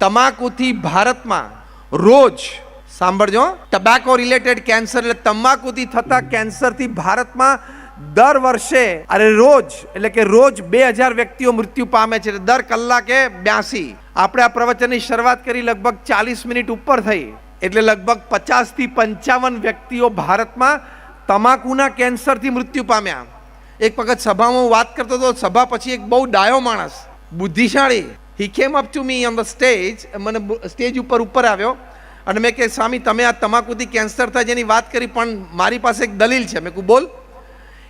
તમાકુથી ભારતમાં રોજ સાંભળજો, ટબાકો રિલેટેડ કેન્સર એટલે તમાકુથી થતા કેન્સરથી ભારતમાં દર વર્ષે રોજ એટલે કે રોજ 2000 વ્યક્તિઓ મૃત્યુ પામે છે, દર કલાકે 82. આપણે આ પ્રવચનની શરૂઆત કરી લગભગ 40 મિનિટ ઉપર થઈ, એટલે લગભગ 50 થી 55 વ્યક્તિઓ ભારતમાં તમાકુના કેન્સરથી મૃત્યુ પામ્યા. એક વખત સભામાં હું વાત કરતો હતો, સભા પછી એક બહુ ડાયો માણસ, બુદ્ધિશાળી, he came up to me on the stage, મને સ્ટેજ ઉપર આવ્યો અને મેં કે સ્વામી તમે આ તમાકુથી કેન્સર થાય જેની વાત કરી, પણ મારી પાસે એક દલીલ છે. મેં કહું બોલ.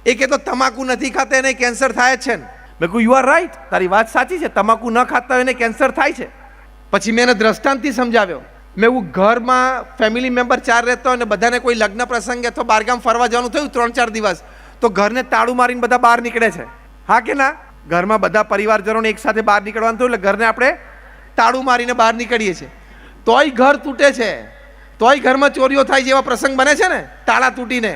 એ કે તો તમાકુ નથી ખાતા એને કેન્સર થાય છે ને. મેં કહું યુ આર રાઈટ, તારી વાત સાચી છે, તમાકુ ન ખાતા હોય એને કેન્સર થાય છે. પછી મેં એને દ્રષ્ટાંતથી સમજાવ્યો. મેં એવું ઘરમાં ફેમિલી મેમ્બર 4 રહેતો હોય અને બધાને કોઈ લગ્ન પ્રસંગે અથવા બહારગામ ફરવા જવાનું થયું 3-4 દિવસ, તો ઘરને તાળું મારીને બધા બહાર નીકળે છે, હા કે ના? ઘરમાં બધા પરિવારજનોને એક સાથે બહાર નીકળવાનું થયું એટલે ઘરને આપણે તાળું મારીને બહાર નીકળીએ છીએ. તોય ઘર તૂટે છે, તોય ઘરમાં ચોરીઓ થાય જેવા પ્રસંગ બને છે ને, તાળા તૂટીને.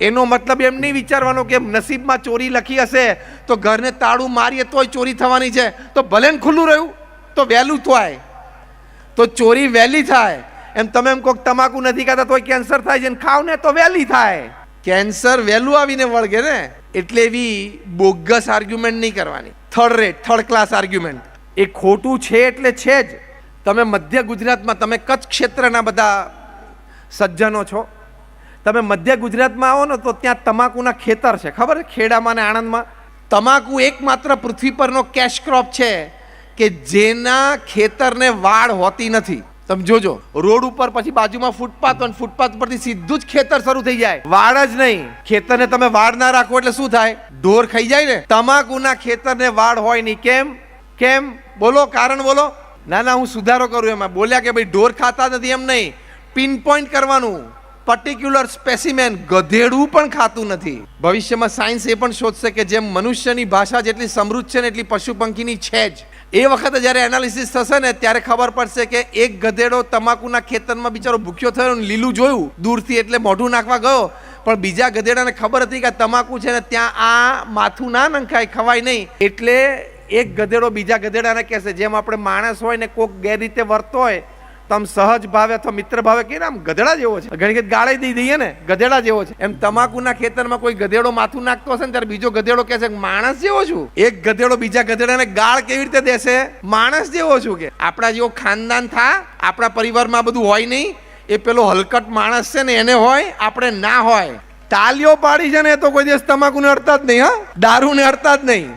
એનો મતલબ એમ નહીં વિચારવાનો કે નસીબમાં ચોરી લખી હશે તો ઘરને તાળું મારીએ તોય ચોરી થવાની છે, તો ભલે ને ખુલ્લું રહ્યું તો વહેલું થાય, તો ચોરી વહેલી થાય. એમ તમે એમ કહો તમાકુ નથી ખાતા તોય કેન્સર થાય છે, ખાવ ને તો વહેલી થાય. કેન્સર વહેલું આવીને વળગે ને, એટલે એવી બોગસ આર્ગ્યુમેન્ટ નહીં કરવાની, થર્ડ ક્લાસ આર્ગ્યુમેન્ટ. એ ખોટું છે એટલે છે જ. તમે મધ્ય ગુજરાતમાં, તમે કચ્છ ક્ષેત્રના બધા સજ્જનો છો, તમે મધ્ય ગુજરાતમાં આવો ને તો ત્યાં તમાકુના ખેતર છે, ખબર છે? ખેડામાં ને આણંદમાં તમાકુ એકમાત્ર પૃથ્વી પરનો કેશ ક્રોપ છે કે જેના ખેતરને વાડ હોતી નથી. તમે જોજો, રોડ ઉપર પછી બાજુમાં ફૂટપાથ હોય, ફૂટપાથ પરથી સીધું જ ખેતર શરૂ થઈ જાય, વાડ જ નહીં. ખેતરને તમે વાડ ના રાખો એટલે શું થાય? ઢોર ખાઈ જાય ને. તમાકુના ખેતરને વાડ હોય નહીં. કેમ બોલો, કારણ બોલો. ના હું સુધારો કરું એમાં. બોલ્યા કે ભાઈ ઢોર ખાતા નથી એમ નહીં, પિન પોઈન્ટ કરવાનું, પર્ટિક્યુલર સ્પેસિમેન. ગધેડું પણ ખાતું નથી. ભવિષ્યમાં સાયન્સ એ પણ શોધશે કે જેમ મનુષ્યની ભાષા જેટલી સમૃદ્ધ છે ને એટલી પશુ પંખીની છે જ. એ વખતે જ્યારે એનાલિસિસ થશે ને ત્યારે ખબર પડશે કે એક ગધેડો તમાકુના ખેતરમાં બિચારો ભૂખ્યો થયો ને લીલું જોયું દૂરથી એટલે મોઢું નાખવા ગયો, પણ બીજા ગધેડાને ખબર હતી કે તમાકુ છે ને ત્યાં આ માથું ના નંખાય, ખવાય નહીં. એટલે એક ગધેડો બીજા ગધેડાને કહેશે, જેમ આપણે માણસ હોય ને કોક ગેરરીતે વર્તો હોય તો આમ સહજ ભાવે અથવા મિત્ર ભાવે કે આમ ગધેડા જેવો છે, ઘણી વખત ગાળી દઈ દઈએ ને ગધેડા જેવો છે, એમ તમાકુના ખેતરમાં કોઈ ગધેડો માથું નાખતો હશે ને ત્યારે બીજો ગધેડો કહેશે માણસ જેવો છું. એક ગધેડો બીજા ગધેડાને ગાળ કેવી રીતે દેશે? માણસ જેવો છું. કે આપણા જેવો ખાનદાન થા, આપણા પરિવારમાં બધું હોય નહીં, એ પેલો હલકટ માણસ છે ને એને હોય, આપણે ના હોય. તાલીઓ પાડી છે ને એ તો કોઈ દિવસ તમાકુને અડતા જ નહીં, હા, દારૂને અડતા જ નહીં.